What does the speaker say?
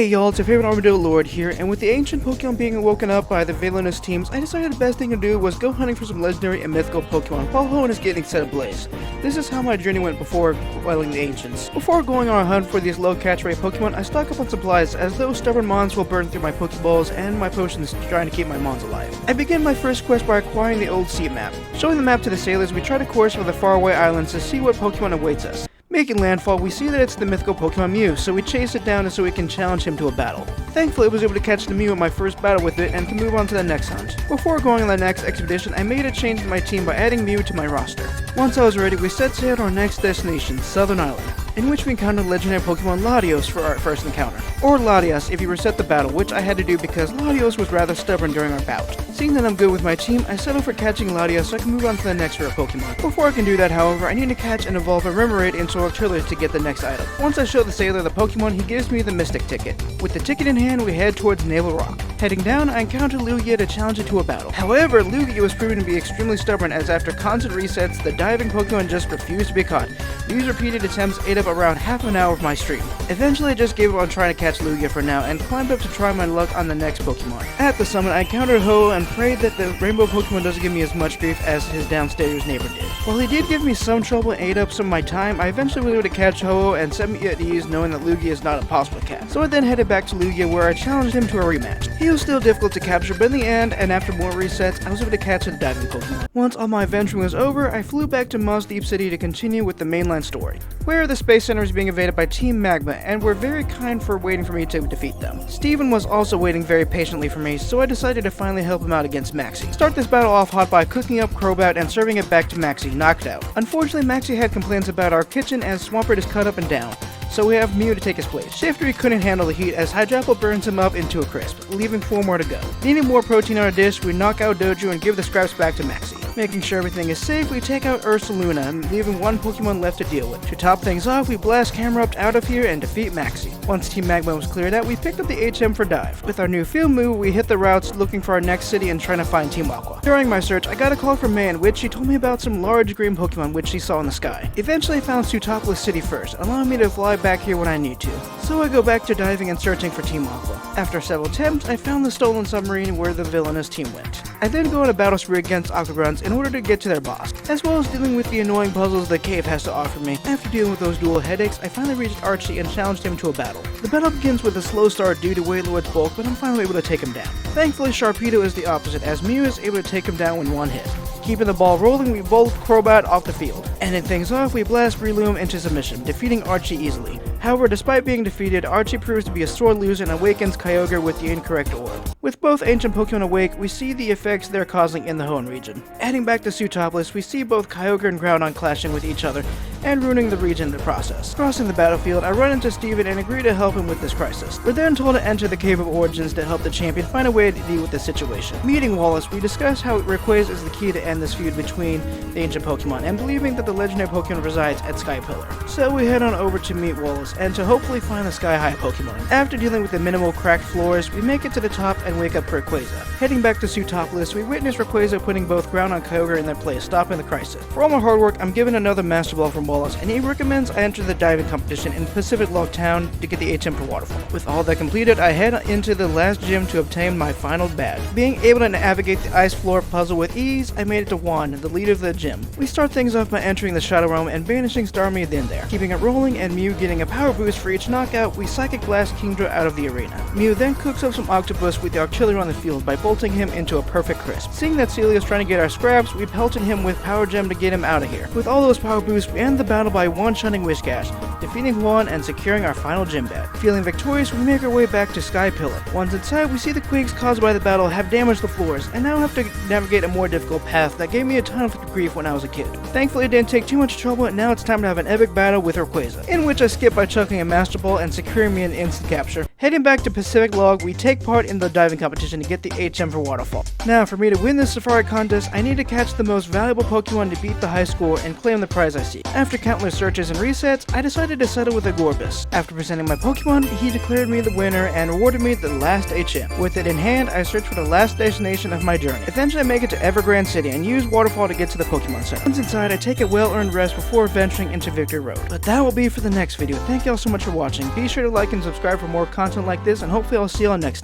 Hey y'all, it's your favorite Armadillo Lord here, and with the ancient Pokemon being woken up by the villainous teams, I decided the best thing to do was go hunting for some legendary and mythical Pokemon while Hoenn is getting set ablaze. This is how my journey went before quelling the ancients. Before going on a hunt for these low catch rate Pokemon, I stock up on supplies as those stubborn mons will burn through my Pokeballs and my potions trying to keep my mons alive. I begin my first quest by acquiring the old sea map. Showing the map to the sailors, we try to course for the faraway islands to see what Pokemon awaits us. Making landfall, we see that it's the mythical Pokemon Mew, so we chase it down so we can challenge him to a battle. Thankfully, I was able to catch the Mew in my first battle with it and can move on to the next hunt. Before going on the next expedition, I made a change in my team by adding Mew to my roster. Once I was ready, we set sail to our next destination, Southern Island, in which we encountered legendary Pokemon Latios for our first encounter. Or Latias if you reset the battle, which I had to do because Latios was rather stubborn during our bout. Seeing that I'm good with my team, I settle for catching Latias so I can move on to the next rare Pokemon. Before I can do that, however, I need to catch and evolve a Remoraid into Octillery to get the next item. Once I show the sailor the Pokemon, he gives me the Mystic ticket. With the ticket in hand, we head towards Naval Rock. Heading down, I encounter Lugia to challenge it to a battle. However, Lugia was proven to be extremely stubborn as after constant resets, the diving Pokemon just refused to be caught. These repeated attempts ate up around half an hour of my stream. Eventually, I just gave up on trying to catch Lugia for now and climbed up to try my luck on the next Pokemon. At the summit, I encountered Hoenn and prayed that the rainbow Pokemon doesn't give me as much grief as his downstairs neighbor did. While he did give me some trouble and ate up some of my time, I eventually was able to catch Hoenn and set me at ease knowing that Lugia is not impossible to catch. So I then headed back to Lugia where I challenged him to a rematch. He was still difficult to capture, but in the end, and after more resets, I was able to catch a diving Pokemon. Once all my adventuring was over, I flew back to Moss Deep City to continue with the mainline story, where the Space Center is being invaded by Team Magma and were very kind for waiting for me to defeat them. Steven was also waiting very patiently for me, so I decided to finally help him out against Maxie. Start this battle off hot by cooking up Crobat and serving it back to Maxie, knocked out. Unfortunately, Maxie had complaints about our kitchen as Swampert is cut up and down, so we have Mew to take his place. Shiftry couldn't handle the heat as Hydrapple burns him up into a crisp, leaving 4 more to go. Needing more protein on our dish, we knock out Doju and give the scraps back to Maxie. Making sure everything is safe, we take out Ursaluna, leaving 1 Pokemon left to deal with. To top things off, we blast Camerupt out of here and defeat Maxie. Once Team Magma was cleared out, we picked up the HM for Dive. With our new field move, we hit the routes looking for our next city and trying to find Team Aqua. During my search, I got a call from May in which she told me about some large green Pokemon which she saw in the sky. Eventually I found Sootopolis City first, allowing me to fly back here when I need to. So I go back to diving and searching for Team Aqua. After several attempts, I found the stolen submarine where the villainous team went. I then go on a battle spree against Aquagrunts in order to get to their boss, as well as dealing with the annoying puzzles the cave has to offer me. After dealing with those dual headaches, I finally reached Archie and challenged him to a battle. The battle begins with a slow start due to Wailord's bulk, but I'm finally able to take him down. Thankfully, Sharpedo is the opposite, as Mew is able to take him down with 1 hit. Keeping the ball rolling, we bolt Crobat off the field. Ending things off, we blast Breloom into submission, defeating Archie easily. However, despite being defeated, Archie proves to be a sore loser and awakens Kyogre with the incorrect orb. With both ancient Pokemon awake, we see the effects they're causing in the Hoenn region. Heading back to Sootopolis, we see both Kyogre and Groudon clashing with each other and ruining the region in the process. Crossing the battlefield, I run into Steven and agree to help him with this crisis. We're then told to enter the Cave of Origins to help the champion find a way to deal with this situation. Meeting Wallace, we discuss how Rayquaza is the key to end this feud between the ancient Pokemon and believing that the legendary Pokemon resides at Sky Pillar. So we head on over to meet Wallace and to hopefully find the Sky High Pokemon. After dealing with the minimal cracked floors, we make it to the top and wake up Rayquaza. Heading back to Sootopolis, we witness Rayquaza putting both Groudon and Kyogre in their place, stopping the crisis. For all my hard work, I'm given another Master Ball from Wallace, and he recommends I enter the diving competition in Pacific Log Town to get the HM for Waterfall. With all that completed, I head into the last gym to obtain my final badge. Being able to navigate the ice floor puzzle with ease, I made it to Juan, the leader of the gym. We start things off by entering the Shadow Realm and banishing Starmie in there. Keeping it rolling and Mew getting a power boost for each knockout, we Psychic Blast Kingdra out of the arena. Mew then cooks up some Octopus with the Octillery on the field by bolting him into a perfect crisp. Seeing that Celia is trying to get our scraps, we pelted him with Power Gem to get him out of here. With all those power boosts, we end the battle by one-shotting Whiscash, defeating Juan and securing our final gym badge. Feeling victorious, we make our way back to Sky Pillar. Once inside, we see the quakes caused by the battle have damaged the floors, and now have to navigate a more difficult path that gave me a ton of grief when I was a kid. Thankfully, it didn't take too much trouble, and now it's time to have an epic battle with Rayquaza, in which I skip by chucking a Master Ball and securing me an instant capture. Heading back to Pacific Log, we take part in the diving competition to get the HM for Waterfall. Now, for me to win this Safari contest, I need to catch the most valuable Pokemon to beat the high score and claim the prize I seek. After countless searches and resets, I decided to settle with a Gorbis. After presenting my Pokemon, he declared me the winner and awarded me the last HM. With it in hand, I search for the last destination of my journey. Eventually, I make it to Evergrande City and use Waterfall to get to the the Pokemon Center. Once inside, I take a well-earned rest before venturing into Victory Road. But that will be for the next video. Thank you all so much for watching. Be sure to like and subscribe for more content like this, and hopefully I'll see you all next time.